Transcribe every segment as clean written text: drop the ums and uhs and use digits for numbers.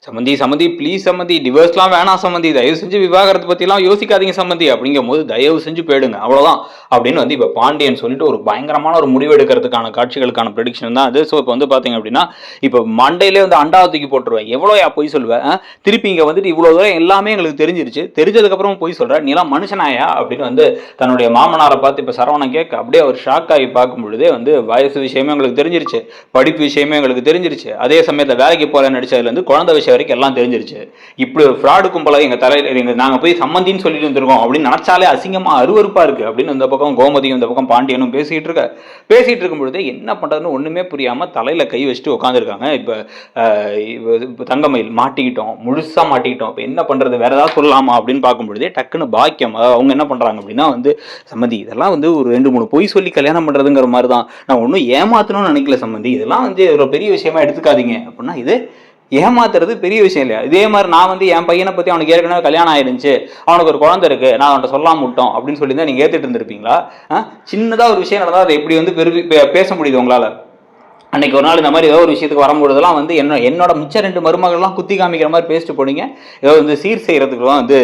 சம்மந்தி சம்மந்தி ப்ளீஸ் சம்மந்தி, டிவோர்ஸ்லாம் வேணாம் சம்மந்தி, தயவு செஞ்சு விவாகரத்தை பற்றிலாம் யோசிக்காதீங்க சம்மந்தி அப்படிங்கும் போது தயவு செஞ்சு போயிடுங்க அவ்வளோதான் அப்படின்னு வந்து இப்போ பாண்டியன் சொல்லிட்டு ஒரு பயங்கரமான ஒரு முடிவு எடுக்கிறதுக்கான காட்சிகளுக்கான ப்ரெடிக்ஷன் தான் அது. ஸோ இப்போ வந்து பார்த்தீங்க அப்படின்னா இப்போ மண்டையிலே வந்து அண்டாவை தூக்கி போட்டுருவேன், எவ்வளோ பொய் சொல்லுவேன், திருப்பி இங்கே வந்துட்டு இவ்வளோ தூரம் எல்லாமே எங்களுக்கு தெரிஞ்சிருச்சு, தெரிஞ்சதுக்கப்புறம் பொய் சொல்கிறேன், நீலாம் மனுஷனாயா அப்படின்னு வந்து தன்னுடைய மாமனாரை பார்த்து இப்போ சரவணன் கேட்க அப்படியே அவர் ஷாக் ஆகி பார்க்கும் பொழுதே வந்து வயசு விஷயமே எங்களுக்கு தெரிஞ்சிருச்சு, படிப்பு விஷயமே எங்களுக்கு தெரிஞ்சிருச்சு, அதே சமயத்தில் வேலைக்கு போகிற நடிச்சதுலேருந்து குழந்தை விஷயம் வரைக்கும் எல்லாம் தெரிஞ்சிருச்சு, இப்படி ஒரு ஃப்ராடு கும்பலை எங்க தலையில நாங்க போய் சம்மந்தின்னு சொல்லிட்டு இருந்திருக்கோம் அப்படின்னு நினைச்சாலே அசிங்கமா அருவருப்பா இருக்கு அப்படின்னு இந்த பக்கம் கோமதியும் இந்த பக்கம் பாண்டியனும் பேசிட்டு இருக்கும் பொழுது என்ன பண்றதுன்னு ஒண்ணுமே புரியாம தலையில கை வச்சுட்டு உட்காந்துருக்காங்க. இப்ப தங்கமயில் மாட்டிக்கிட்டோம், முழுசா மாட்டிக்கிட்டோம், இப்ப என்ன பண்றது, வேற ஏதாவது சொல்லலாமா அப்படின்னு பார்க்கும் பொழுதே டக்குன்னு பாக்கியம் அவங்க என்ன பண்றாங்க அப்படின்னா வந்து சம்மந்தி இதெல்லாம் வந்து ஒரு 2-3 பொய் சொல்லி கல்யாணம் பண்றதுங்கிற மாதிரி தான், நான் ஒன்றும் ஏமாத்தணும்னு நினைக்கல சம்மந்தி, இதெல்லாம் வந்து ஒரு பெரிய விஷயமா எடுத்துக்காதீங்க அப்படின்னா இது ஏமாத்துறது பெரிய விஷயம் இல்லையா. இதே மாதிரி நான் வந்து என் பையனை பத்தி அவனுக்கு ஏற்கனவே கல்யாணம் ஆயிருந்துச்சு, அவனுக்கு ஒரு குழந்தை இருக்கு, நான் அவன்கிட்ட சொல்லாம விட்டோம் அப்படின்னு சொல்லி தான் நீங்க ஏத்துட்டு இருந்திருப்பீங்களா? சின்னதா ஒரு விஷயம் நடந்தா அதை எப்படி வந்து பேச முடியுது உங்களால? அன்னைக்கு ஒரு நாள் இந்த மாதிரி ஏதோ ஒரு விஷயத்துக்கு வரும்பொழுதெல்லாம் வந்து என்னோட மிச்ச 2 மருமகள்லாம் குத்தி காமிக்கிற மாதிரி பேசிட்டு போனீங்க, ஏதோ வந்து சீர் செய்யறதுக்குலாம் வந்து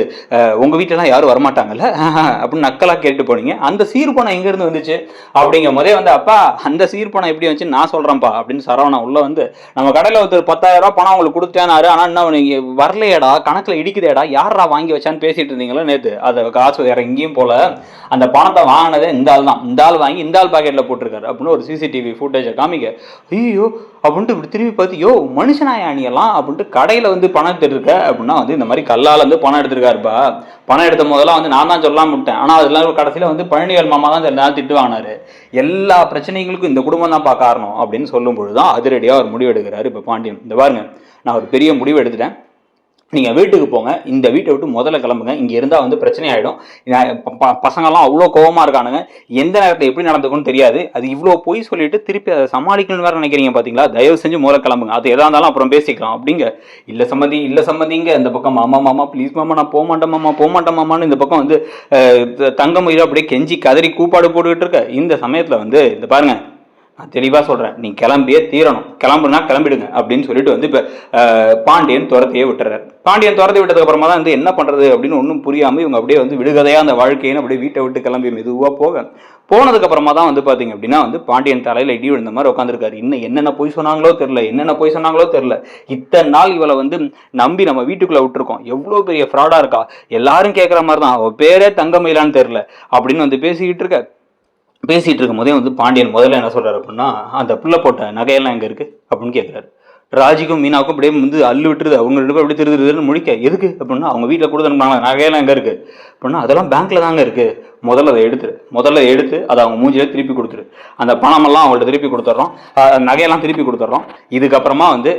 உங்க வீட்டிலலாம் யாரும் வரமாட்டாங்கல்ல அப்படின்னு நக்கலா கேட்டு போனீங்க. அந்த சீர்பணம் எங்க இருந்து வந்துச்சு அப்படிங்கும் போதே வந்து அப்பா அந்த சீர்பணம் எப்படி வந்துச்சு நான் சொல்றேன்ப்பா அப்படின்னு சரவணன் உள்ள வந்து நம்ம கடையில் ஒருத்தர் 10,000 ரூபாய் பணம் உங்களுக்கு கொடுத்தேனாரு, ஆனா என்ன நீங்க வரலையடா, கணக்குல இடிக்குதேடா, யாரா வாங்கி வச்சான்னு பேசிட்டு இருந்தீங்களா நேத்து, அதை காசு வேற எங்கேயும் போல, அந்த பணத்தை வாங்கினதே இந்த ஆள் தான், இந்த ஆள் வாங்கி இந்த ஆள் பாக்கெட்ல போட்டிருக்காரு அப்படின்னு ஒரு சிசிடிவி ஃபுட்டேஜை காமிக்க ஐயோ அப்படின்ட்டு இப்படி திரும்பி பார்த்து யோ மனுஷனாயா நீ எல்லாம் அப்படின்ட்டு கடையில் வந்து பணம் எடுத்துருக்க அப்படின்னா வந்து இந்த மாதிரி கல்லால் வந்து பணம் எடுத்திருக்காருப்பா, பணம் எடுத்த போதெல்லாம் வந்து நான் தான் சொல்லாம விட்டேன், ஆனால் அதெல்லாம் கடைசியில் வந்து பழனிவேல் மாமா தான் இந்த நாள் திட்டு வாங்கினாரு, எல்லா பிரச்சனைகளுக்கும் இந்த குடும்பம் தான் காரணம் அப்படின்னு சொல்லும் பொழுதுதான் அதிரடியாக ஒரு முடிவு எடுக்கிறாரு இப்போ பாண்டியன். இந்த பாருங்க நான் ஒரு பெரிய முடிவு எடுத்துட்டேன், நீங்கள் வீட்டுக்கு போங்க, இந்த வீட்டை விட்டு முதல்ல கிளம்புங்க, இங்கே இருந்தால் வந்து பிரச்சனை ஆகிடும், பசங்கள்லாம் அவ்வளோ கோபமாக இருக்கானுங்க, எந்த நேரத்தில் எப்படி நடந்துக்குன்னு தெரியாது, அது இவ்வளோ போய் சொல்லிட்டு திருப்பி அதை சமாளிக்கணும்னு வேறு நினைக்கிறீங்க பார்த்தீங்களா, தயவு செஞ்சு முதல்ல கிளம்புங்க, அது எதாக இருந்தாலும் அப்புறம் பேசிக்கலாம் அப்படிங்க. இல்லை சம்மதிங்க இந்த பக்கம் மாமா ப்ளீஸ் மாமா நான் போக மாட்டேன் மாமான்னு இந்த பக்கம் வந்து தங்கமயில் அப்படியே கெஞ்சி கதறி கூப்பாடு போட்டுக்கிட்டு இருக்க இந்த சமயத்தில் வந்து இந்த பாருங்க நான் தெளிவாக சொல்கிறேன், நீ கிளம்பியே தீரணும், கிளம்புனா கிளம்பிடுங்க அப்படின்னு சொல்லிட்டு வந்து இப்போ பாண்டியன் துரத்தையே விட்டுறாரு. பாண்டியன் துரத்தி விட்டதுக்கு அப்புறமா தான் வந்து என்ன பண்ணுறது அப்படின்னு ஒன்றும் புரியாமல் இவங்க அப்படியே வந்து விடுகதையாக அந்த வாழ்க்கையின்னு அப்படியே வீட்டை விட்டு கிளம்பி மெதுவாக போனதுக்கு அப்புறமா தான் வந்து பார்த்தீங்க அப்படின்னா வந்து பாண்டியன் தலையில் இடி விழுந்த மாதிரி உட்காந்துருக்காரு. இன்னும் என்னென்ன போய் சொன்னாங்களோ தெரில, இத்தனை நாள் இவளை வந்து நம்பி நம்ம வீட்டுக்குள்ளே விட்டுருக்கோம், எவ்வளோ பெரிய ஃப்ராடாக இருக்கா, எல்லாரும் கேட்குற மாதிரி தான், அவள் பேரே தங்கமயிலான்னு தெரில அப்படின்னு வந்து பேசிகிட்டு இருக்கும் போதே வந்து பாண்டியன் முதல்ல என்ன சொல்கிறார் அப்படின்னா அந்த புள்ள போட்ட நகையெல்லாம் எங்கே இருக்குது அப்படின்னு கேட்குறாரு. ராஜிக்கும் மீனாவுக்கும் அப்படியே வந்து அள்ளு விட்டுருது, அவங்க 2 பேரும் அப்படி திருதுன்னு முடிக்க எதுக்கு அப்படின்னா அவங்க வீட்டில் கொடுத்துருந்தாங்க, நகையெல்லாம் எங்கே இருக்குது அப்படின்னா அதெல்லாம் பேங்க்ல தாங்க இருக்குது, முதல்ல எடுத்து அதை அவங்க மூஞ்சிலே திருப்பி கொடுத்துரு, அந்த பணமெல்லாம் அவங்கள்ட்ட திருப்பி கொடுத்துட்றோம், நகையெல்லாம் திருப்பி கொடுத்துட்றோம், இதுக்கப்புறமா வந்து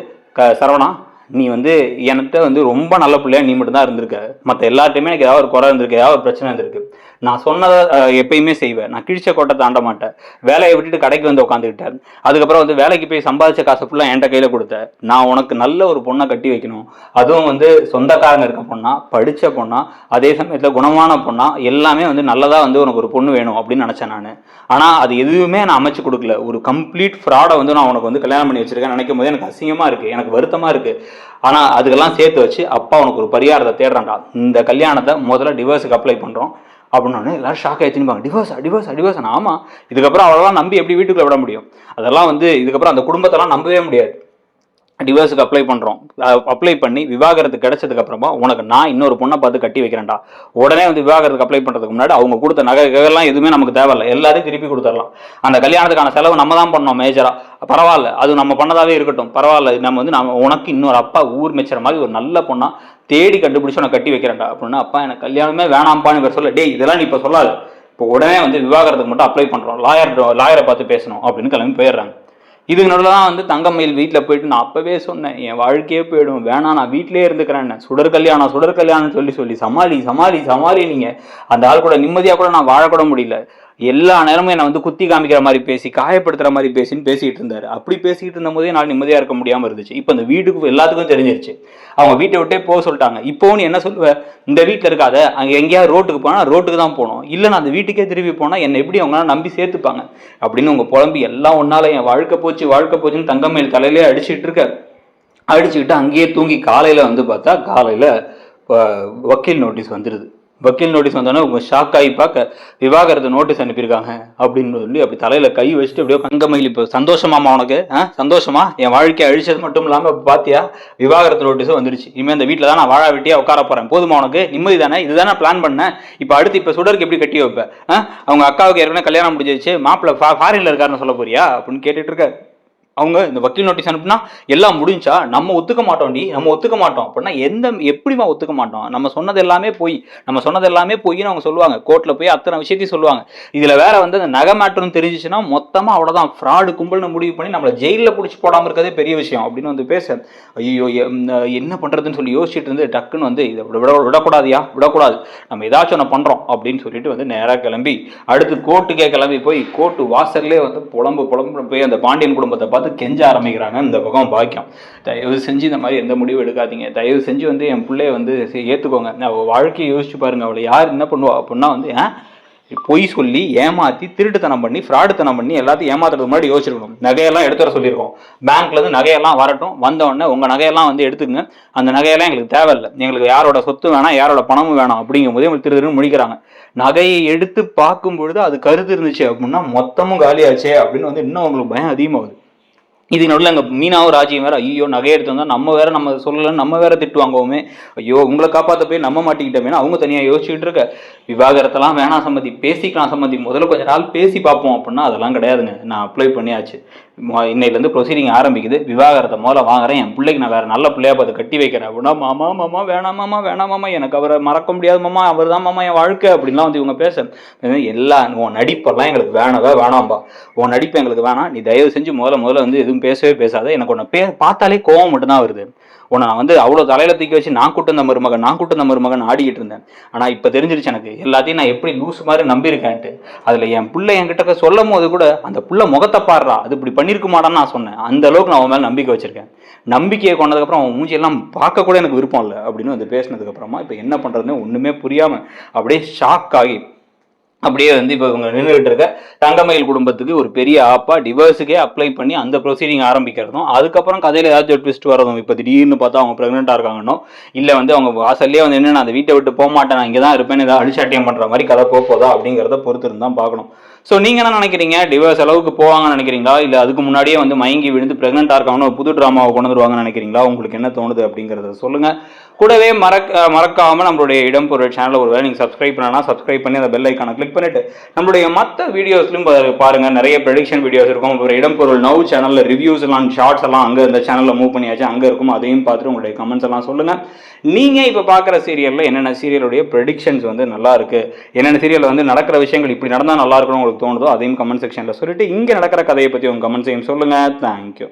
சரவணா நீ வந்து என்கிட்ட வந்து ரொம்ப நல்ல பிள்ளையா நீ மட்டும் தான் இருந்திருக்க, மற்ற எல்லாத்தையுமே எனக்கு ஏதாவது ஒரு குறை இருந்திருக்கு, ஏதாவது ஒரு பிரச்சனை இருந்திருக்கு, நான் சொன்னதை எப்பயுமே செய்வேன், நான் கிழிச்ச கோட்டை தாண்ட மாட்டேன், வேலையை விட்டுட்டு கடைக்கு வந்து உட்காந்துக்கிட்டேன், அதுக்கப்புறம் வந்து வேலைக்கு போய் சம்பாதிச்ச காசு ஃபுல்லாக என்கிட்ட கையில் கொடுத்தேன், நான் உனக்கு நல்ல ஒரு பொண்ணை கட்டி வைக்கணும், அதுவும் வந்து சொந்தக்காரங்க இருக்க பொண்ணா, படித்த பொண்ணா, அதே சமயத்தில் குணமான பொண்ணா, எல்லாமே வந்து நல்லதாக வந்து உனக்கு ஒரு பொண்ணு வேணும் அப்படின்னு நினச்சேன் நான், ஆனால் அது எதுவுமே நான் அமைச்சு கொடுக்கல, ஒரு கம்ப்ளீட் ஃப்ராடை வந்து நான் உனக்கு வந்து கல்யாணம் பண்ணி வச்சிருக்கேன் நினைக்கும் போது எனக்கு அசிங்கமாக இருக்குது, எனக்கு வருத்தமாக இருக்குது, ஆனால் அதுக்கெல்லாம் சேர்த்து வச்சு அப்பா உனக்கு ஒரு பரிகாரத்தை தேடுறான்டா, இந்த கல்யாணத்தை முதல்ல டிவோர்ஸுக்கு அப்ளை பண்ணுறோம் அப்படின்னு எல்லாரும் ஷாக் ஆயிடுச்சுன்னு டிவோர்ஸ் ஆமாம், இதுக்கப்புறம் அவளெல்லாம் நம்பி எப்படி வீட்டுக்குள்ள விட முடியும், அதெல்லாம் வந்து இதுக்கப்புறம் அந்த குடும்பத்தெல்லாம் நம்பவே முடியாது, டிவோர்ஸுக்கு அப்ளை பண்ணுறோம், அப்ளை பண்ணி விவாகரத்து கிடைச்சதுக்கு அப்புறமா உனக்கு நான் இன்னொரு பொண்ணை பார்த்து கட்டி வைக்கிறேன்டா, உடனே வந்து விவாகரத்துக்கு அப்ளை பண்ணுறதுக்கு முன்னாடி அவங்க கொடுத்த நகைகள்லாம் எதுவுமே நமக்கு தேவையில்லை, எல்லாரையும் திருப்பி கொடுத்துடலாம், அந்த கல்யாணத்துக்கான செலவு நம்ம தான் பண்ணோம் மேஜராக, பரவாயில்ல அது நம்ம பண்ணதாவே இருக்கட்டும், பரவாயில்ல நம்ம வந்து உனக்கு இன்னொரு அப்பா ஊர் மெச்சுற மாதிரி ஒரு நல்ல பொண்ணா தேடி கண்டுபிடிச்சு உனக்கு கட்டி வைக்கிறேன்டா அப்படின்னா அப்பா எனக்கு கல்யாணமே வேணாம்ப்பான்னு இவர் சொல்ல, டேய் இதெல்லாம் நீ இப்போ சொல்லாது, இப்போ உடனே வந்து விவாகரத்துக்கு மட்டும் அப்ளை பண்ணுறோம், லாயரை பார்த்து பேசணும் அப்படின்னு கிளம்பி போயிடுறாங்க. இதுக்கு நடுவில் தான் வந்து தங்கமயில் வீட்டில் போயிட்டு நான் அப்போவே சொன்னேன் என் வாழ்க்கையே போயிடும், வேணாம் நான் வீட்டிலே இருந்துக்கிறேன், சுடர் கல்யாணம் சொல்லி சமாளி நீங்கள் அந்த ஆள் கூட நிம்மதியாக கூட நான் வாழக்கூட முடியல, எல்லா நேரமும் என்னை வந்து குத்தி காமிக்கிற மாதிரி பேசி காயப்படுத்துகிற மாதிரி பேசிட்டு இருந்தார், அப்படி பேசிக்கிட்டு இருந்த போதே நான் நிம்மதியாக இருக்க முடியாமல் இருந்துச்சு. இப்போ இந்த வீட்டுக்கு எல்லாத்துக்கும் தெரிஞ்சிருச்சு, அவங்க வீட்டை விட்டே போக சொல்லிட்டாங்க, இப்போவும் நீ என்ன சொல்லுவேன், இந்த வீட்டில் இருக்காத, அங்கே எங்கேயாவது ரோட்டுக்கு போனால் ரோட்டுக்கு தான் போகணும், இல்லை நான் அந்த வீட்டுக்கே திரும்பி போனால் என்னை எப்படி அவங்களால நம்பி சேர்த்துப்பாங்க அப்படின்னு உங்கள் புலம்பி எல்லாம் ஒன்றால் என் வாழ்க்கை போச்சுன்னு தங்கமயில் தலையிலே அடிச்சுட்டு இருக்க அடிச்சுக்கிட்டு அங்கேயே தூங்கி காலையில் வந்து பார்த்தா காலையில் வக்கீல் நோட்டீஸ் வந்துடுது. வக்கீல் நோட்டீஸ் வந்தோடனே உங்க ஷாக் ஆகி பார்க்க விவாகரத்து நோட்டீஸ் அனுப்பியிருக்காங்க அப்படின்னு சொல்லி அப்படி தலையில கை வச்சுட்டு அப்படியே தங்கமயில் இப்போ சந்தோஷமாமா உனக்கு சந்தோஷமா என் வாழ்க்கையை அழிச்சது மட்டும் இல்லாமல் பாத்தியா விவாகரத்து நோட்டீஸும் வந்துடுச்சு. இனிமேல் அந்த வீட்டில் தான் நான் வாழ வெட்டியா உட்கார போறேன். போதுமா உனக்கு நிம்மதி தானே? இதுதானே பிளான் பண்ணேன். இப்போ அடுத்து இப்போ சுடருக்கு எப்படி கட்டி வைப்பேன்? அவங்க அக்காவுக்கு ஏற்கனவே கல்யாணம் முடிஞ்சிச்சு, மாப்பிள்ள ஃபாரின்ல இருக்காருன்னு சொல்ல போறியா அப்படின்னு கேட்டுட்டு இருக்காரு. அவங்க இந்த வக்கீல் நோட்டீஸ் அனுப்புனா எல்லாம் முடிஞ்சா நம்ம ஒத்துக்க மாட்டோம்டி, நம்ம ஒத்துக்க மாட்டோம் அப்படின்னா எப்படிமா ஒத்துக்க மாட்டோம்? நம்ம சொன்னது எல்லாமே பொய்ன்னு அவங்க சொல்லுவாங்க. கோர்ட்ல போய் அத்தனை விஷயத்தையும் சொல்லுவாங்க. இதுல வேற வந்து அந்த நகை மேட்டர்னு தெரிஞ்சிச்சுன்னா மொத்தமா அவ்வளவுதான், ஃப்ராடு கும்பல்னு முடிவு பண்ணி நம்மளை ஜெயிலில் பிடிச்சி போடாமல் இருக்கிறதே பெரிய விஷயம் அப்படின்னு வந்து பேச ஐயோ என்ன பண்றதுன்னு சொல்லி யோசிச்சுட்டு இருந்து டக்குன்னு வந்து இதை விடக்கூடாது, நம்ம ஏதாச்சும் ஒன்று பண்றோம் அப்படின்னு சொல்லிட்டு வந்து நேராக கிளம்பி அடுத்து கோர்ட்டுக்கே கிளம்பி போய் கோர்ட்டு வாசல்லே வந்து புலம்பு போய் அந்த பாண்டியன் குடும்பத்தை பார்த்து கெஞ்ச ஆரம்பிக்கிறாங்க. இந்த பக்கம் பாக்கியம், தயவு செஞ்சு இந்த மாதிரி எந்த முடிவு எடுக்காதீங்க, தயவு செஞ்சு வந்து என் பிள்ளைய வந்து ஏற்றுக்கோங்க, அவள் வாழ்க்கையை யோசிச்சு பாருங்க, அவளை யார் என்ன பண்ணுவா அப்படின்னா வந்து பொய் சொல்லி ஏமாற்றி திருட்டுத்தனம் பண்ணி ஃப்ராடுத்தனம் பண்ணி எல்லாத்தையும் ஏமாத்துறதுக்கு முன்னாடி யோசிச்சிருக்கணும். நகையெல்லாம் எடுத்து வர சொல்லியிருக்கோம். பேங்க்ல இருந்து நகையெல்லாம் வரட்டும், வந்த உடனே உங்க நகையெல்லாம் வந்து எடுத்துக்கங்க, அந்த நகையெல்லாம் எங்களுக்கு தேவையில்லை, எங்களுக்கு யாரோட சொத்து வேணாம், யாரோட பணமும் வேணாம் அப்படிங்கும் போதே உங்களுக்கு திருன்னு முடிக்கிறாங்க. நகையை எடுத்து பார்க்கும் பொழுது அது கருத்து இருந்துச்சு அப்படின்னா மொத்தமும் காலியாச்சே அப்படின்னு வந்து இன்னும் உங்களுக்கு பயம் அதிகமாகுது. இது நடுவில் அங்கே மீனாவும் ராஜியும் வேற ஐயோ நகை எடுத்து வந்தால் நம்ம சொல்லலைன்னு நம்ம வேற திட்டு வாங்குவோமே, ஐயோ உங்களை காப்பாற்ற போய் நம்ம மாட்டிக்கிட்டோமேனா அவங்க தனியாக யோசிச்சுட்டு இருக்க. விவாகரத்தெல்லாம் வேணாம் சம்மதி, பேசிக்கலாம் சம்மதி, முதல்ல கொஞ்ச நாள் பேசி பார்ப்போம் அப்படின்னா அதெல்லாம் கிடையாதுங்க. நான் அப்ளை பண்ணியாச்சு, இன்னையிலேருந்து ப்ரொசீடிங் ஆரம்பிக்குது, விவாகரத்தை முதல்ல வாங்குறேன், என் பிள்ளைக்கு நான் வேற நல்ல பிள்ளையா பார்த்து கட்டி வைக்கிறேன் அப்படின்னா மாமா வேணாம் எனக்கு அவரை மறக்க முடியாது மாமா, அவர் தான் மாமா என் வாழ்க்கை அப்படின்லாம் வந்து இவங்க பேச எல்லாம் உன் நடிப்பெல்லாம் எங்களுக்கு வேணாம்பா, உன் நடிப்பு எங்களுக்கு வேணாம், நீ தயவு செஞ்சு முதல்ல வந்து எதுவும் பேசவே பேசாத, எனக்கு உன்னை பார்த்தாலே கோவம் மட்டும்தான் வருது, உன்னை நான் வந்து அவ்வளோ தலையில தூக்கி வச்சு நான் கூட்டு வந்த மருமகன் ஆடிக்கிட்டு இருந்தேன். ஆனால் இப்போ தெரிஞ்சிருச்சு எனக்கு எல்லாத்தையும் நான் எப்படி லூஸ் மாதிரி நம்பியிருக்கேன்ட்டு. அதில் என் பிள்ளை என்கிட்ட சொல்லும் போது கூட அந்த பிள்ளை முகத்தை பாடுறா, அது இப்படி பண்ணியிருக்க மாட்டான்னு நான் சொன்னேன். அந்த அளவுக்கு நான் அவன் மேலே நம்பிக்கை வச்சிருக்கேன். நம்பிக்கையை கொண்டதுக்கப்புறம் அவன் மூஞ்சியெல்லாம் பார்க்க கூட எனக்கு விருப்பம் இல்லை அப்படின்னு வந்து பேசினதுக்கப்புறமா இப்போ என்ன பண்ணுறதுன்னு ஒன்றுமே புரியாமல் அப்படியே ஷாக் ஆகி அப்படியே வந்து இப்போ இவங்க நின்றுகிட்டு இருக்க தங்கமயில் குடும்பத்துக்கு ஒரு பெரிய ஆப்பா டிவோர்ஸுக்கே அப்ளை பண்ணி அந்த ப்ரொசீடிங் ஆரம்பிக்கிறதும், அதுக்கப்புறம் கதையில் ஏதாச்சும் ட்விஸ்ட் வரதும், இப்போ திடீர்னு பார்த்தா அவங்க ப்ரெக்னெண்ட்டாக இருக்காங்கன்னோ இல்லை வந்து அவங்க வாசல்லே வந்து என்ன நான் அந்த வீட்டை விட்டு போக மாட்டேன், நான் இங்கே தான் இருப்பேன்னு ஏதாவது அடிச்சாட்டியம் பண்ணுற மாதிரி கதை போதா அப்படிங்கிறத பொறுத்து இருந்தால் பார்க்கணும். ஸோ நீங்கள் என்ன நினைக்கிறீங்க? டிவோர்ஸ் அளவுக்கு போவாங்கன்னு நினைக்கிறீங்களா, இல்லை அதுக்கு முன்னாடியே வந்து மயங்கி விழுந்து ப்ரெக்னெண்ட்டாக இருக்காங்கன்னு ஒரு புது ட்ராமாவை கொண்டு வந்துருவாங்கன்னு நினைக்கிறீங்களா? உங்களுக்கு என்ன தோணுது அப்படிங்கிறத சொல்லுங்கள். கூடவே மறக்காமல் நம்மளுடைய இடம் பொருள் சேனலை ஒரு வேலை நீங்கள் சப்ஸ்கிரைப் பண்ணலாம், சப்ஸ்கிரைப் பண்ணி அந்த பெல் ஐக்கானை கிளிக் பண்ணிட்டு நம்மளுடைய மற்ற வீடியோஸ்லையும் பாருங்கள், நிறைய ப்ரெடிக்ஷன் வீடியோஸ் இருக்கும். ஒரு இடம் பொருள் நவ் சேனலில் ரிவ்யூஸ் எல்லாம் ஷார்ட்ஸ் எல்லாம் அங்கே இந்த சேனலில் மூவ் பண்ணியாச்சு, அங்கே இருக்கும், அதையும் பார்த்துட்டு உங்களுடைய கமெண்ட்ஸ் எல்லாம் சொல்லுங்கள். நீங்கள் இப்போ பார்க்குற சீரியலில் என்னென்ன சீரியலுடைய ப்ரெடிக்ஷன்ஸ் வந்து நல்லா இருக்கு, என்னென்ன சீரியலில் வந்து நடக்கிற விஷயங்கள் இப்படி நடந்தால் நல்லா இருக்கும்னு உங்களுக்கு தோணுதோ அதையும் கமெண்ட் செக்ஷனில் சொல்லிட்டு இங்கே நடக்கிற கதையை பற்றி உங்கள் கமெண்ட்ஸையும் சொல்லுங்கள். தேங்க்யூ.